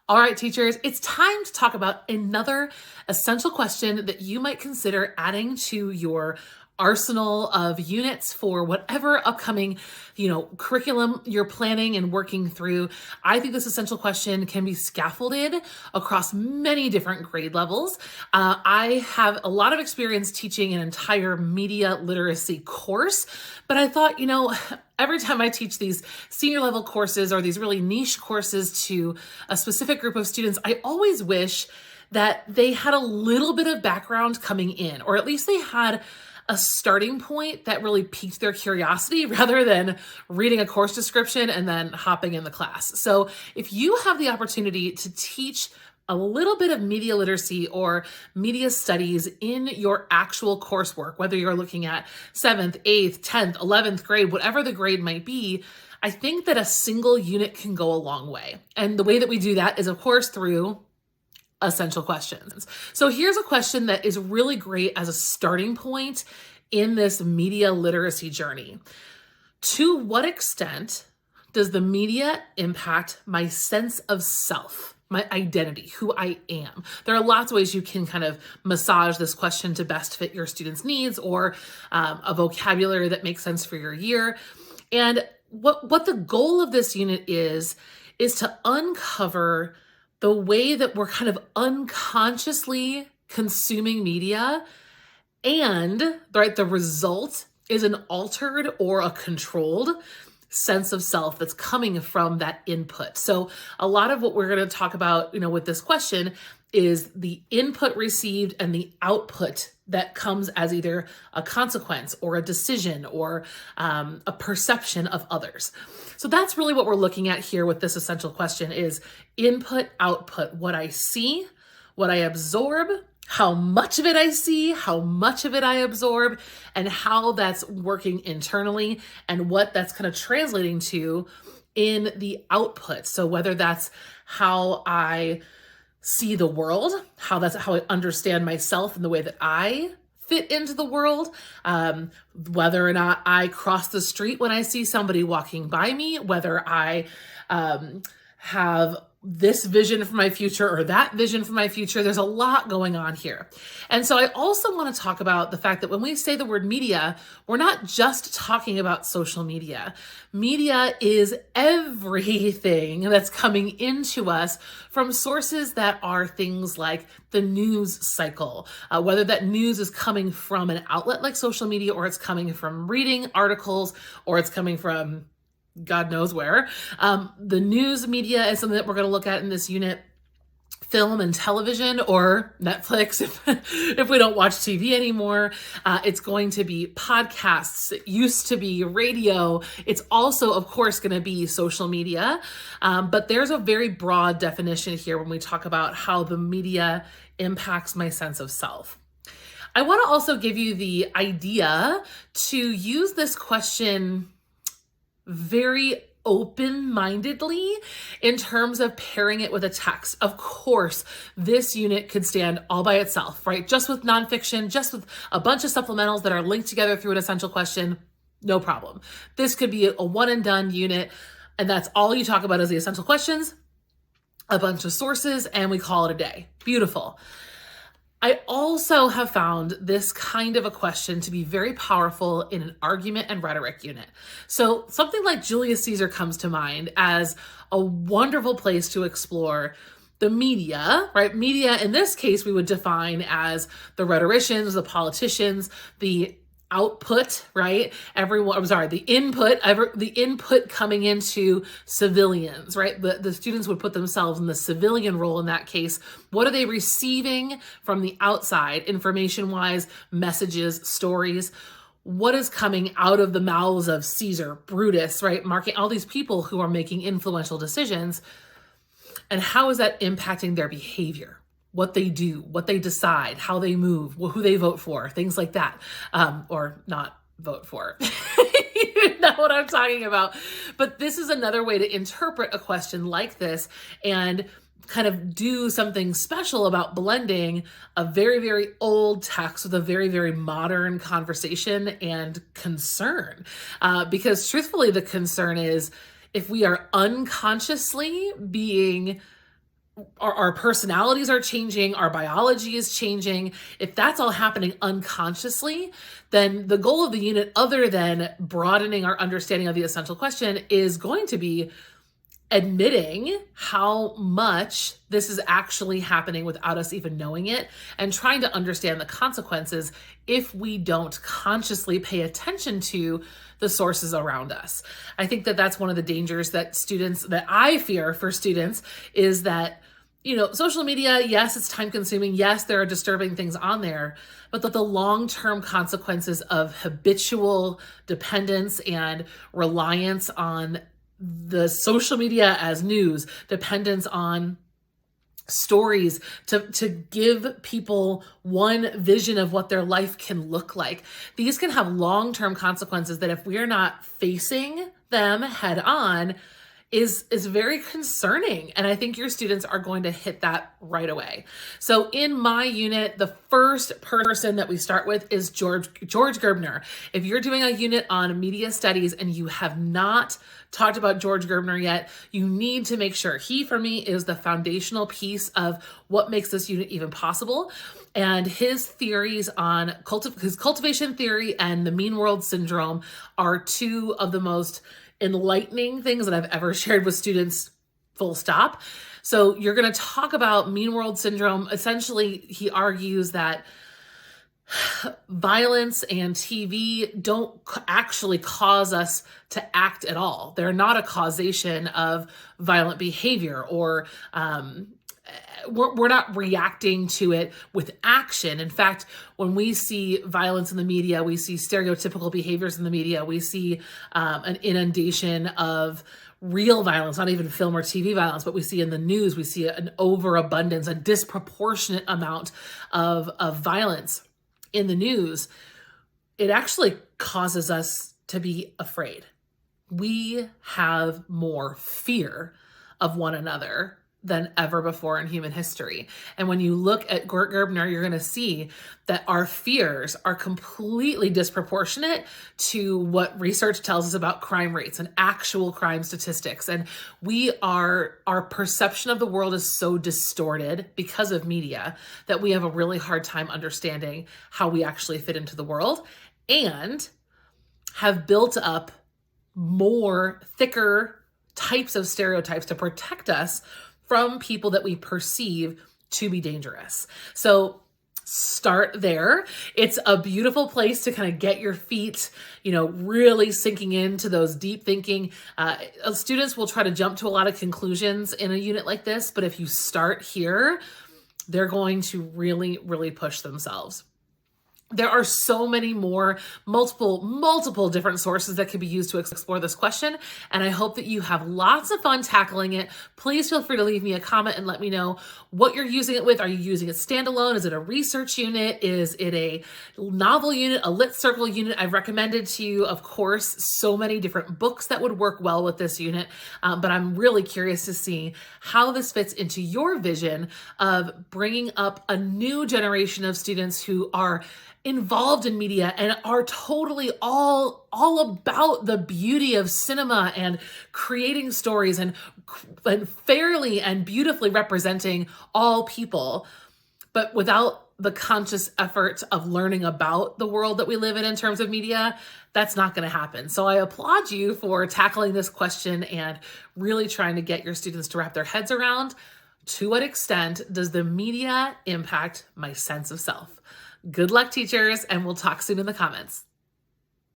All right, teachers, it's time to talk about another essential question that you might consider adding to your arsenal of units for whatever upcoming, curriculum you're planning and working through. I think this essential question can be scaffolded across many different grade levels. I have a lot of experience teaching an entire media literacy course, but I thought, every time I teach these senior level courses or these really niche courses to a specific group of students, I always wish that they had a little bit of background coming in, or at least they had a starting point that really piqued their curiosity rather than reading a course description and then hopping in the class. So if you have the opportunity to teach a little bit of media literacy or media studies in your actual coursework, whether you're looking at 7th, 8th, 10th, 11th grade, whatever the grade might be, I think that a single unit can go a long way. And the way that we do that is, of course, through essential questions. So here's a question that is really great as a starting point in this media literacy journey. To what extent does the media impact my sense of self, my identity, who I am? There are lots of ways you can kind of massage this question to best fit your students' needs or a vocabulary that makes sense for your year. And what the goal of this unit is to uncover the way that we're kind of unconsciously consuming media, and the result is an altered or a controlled sense of self that's coming from that input. So a lot of what we're going to talk about, with this question is the input received and the output that comes as either a consequence or a decision or a perception of others. So that's really what we're looking at here with this essential question is input, output, what I see, what I absorb, how much of it I see, how much of it I absorb, and how that's working internally and what that's kind of translating to in the output. So whether that's how I see the world, that's how I understand myself and the way that I fit into the world, whether or not I cross the street when I see somebody walking by me, whether I have this vision for my future or that vision for my future. There's a lot going on here. And so I also want to talk about the fact that when we say the word media, we're not just talking about social media. Media is everything that's coming into us from sources that are things like the news cycle, whether that news is coming from an outlet like social media, or it's coming from reading articles, or it's coming from God knows where. The news media is something that we're going to look at in this unit. Film and television, or Netflix if we don't watch TV anymore. It's going to be podcasts. It used to be radio. It's also, of course, going to be social media. But there's a very broad definition here when we talk about how the media impacts my sense of self. I want to also give you the idea to use this question very open-mindedly in terms of pairing it with a text. Of course, this unit could stand all by itself, right? Just with nonfiction, just with a bunch of supplementals that are linked together through an essential question, no problem. This could be a one and done unit, and that's all you talk about is the essential questions, a bunch of sources, and we call it a day. Beautiful. I also have found this kind of a question to be very powerful in an argument and rhetoric unit. So something like Julius Caesar comes to mind as a wonderful place to explore the media, right? Media, in this case, we would define as the rhetoricians, the politicians, the output, right? The input coming into civilians, right? The students would put themselves in the civilian role in that case. What are they receiving from the outside, information-wise, messages, stories? What is coming out of the mouths of Caesar, Brutus, right? Marking all these people who are making influential decisions, and how is that impacting their behavior? What they do, what they decide, how they move, who they vote for, things like that, or not vote for. You know what I'm talking about. But this is another way to interpret a question like this and kind of do something special about blending a very, very old text with a very, very modern conversation and concern. Because truthfully, the concern is if we are unconsciously being our personalities are changing, our biology is changing. If that's all happening unconsciously, then the goal of the unit, other than broadening our understanding of the essential question, is going to be admitting how much this is actually happening without us even knowing it, and trying to understand the consequences if we don't consciously pay attention to the sources around us. I think that that's one of the dangers that I fear for students, is that, social media, yes, it's time consuming. Yes, there are disturbing things on there, but that the long-term consequences of habitual dependence and reliance on the social media as news, dependence on stories to give people one vision of what their life can look like. These can have long-term consequences that, if we're not facing them head on, is very concerning. And I think your students are going to hit that right away. So in my unit, the first person that we start with is George Gerbner. If you're doing a unit on media studies and you have not talked about George Gerbner yet, you need to make sure. He, for me, is the foundational piece of what makes this unit even possible. And his theories on his cultivation theory and the mean world syndrome are two of the most enlightening things that I've ever shared with students, full stop. So you're going to talk about mean world syndrome. Essentially, he argues that violence and TV don't actually cause us to act at all. They're not a causation of violent behavior, or we're not reacting to it with action. In fact, when we see violence in the media, we see stereotypical behaviors in the media, we see an inundation of real violence, not even film or TV violence, but we see in the news, we see an overabundance, a disproportionate amount of violence in the news. It actually causes us to be afraid. We have more fear of one another than ever before in human history. And when you look at Gerbner, you're going to see that our fears are completely disproportionate to what research tells us about crime rates and actual crime statistics. And our perception of the world is so distorted because of media that we have a really hard time understanding how we actually fit into the world, and have built up more thicker types of stereotypes to protect us from people that we perceive to be dangerous. So start there. It's a beautiful place to kind of get your feet, really sinking into those deep thinking. Students will try to jump to a lot of conclusions in a unit like this, but if you start here, they're going to really, really push themselves. There are so many more, multiple different sources that can be used to explore this question, and I hope that you have lots of fun tackling it. Please feel free to leave me a comment and let me know what you're using it with. Are you using it standalone? Is it a research unit? Is it a novel unit, a lit circle unit? I've recommended to you, of course, so many different books that would work well with this unit, but I'm really curious to see how this fits into your vision of bringing up a new generation of students who are involved in media and are totally all about the beauty of cinema and creating stories and fairly and beautifully representing all people, but without the conscious effort of learning about the world that we live in terms of media. That's not going to happen. So I applaud you for tackling this question and really trying to get your students to wrap their heads around, to what extent does the media impact my sense of self? Good luck, teachers, and we'll talk soon in the comments.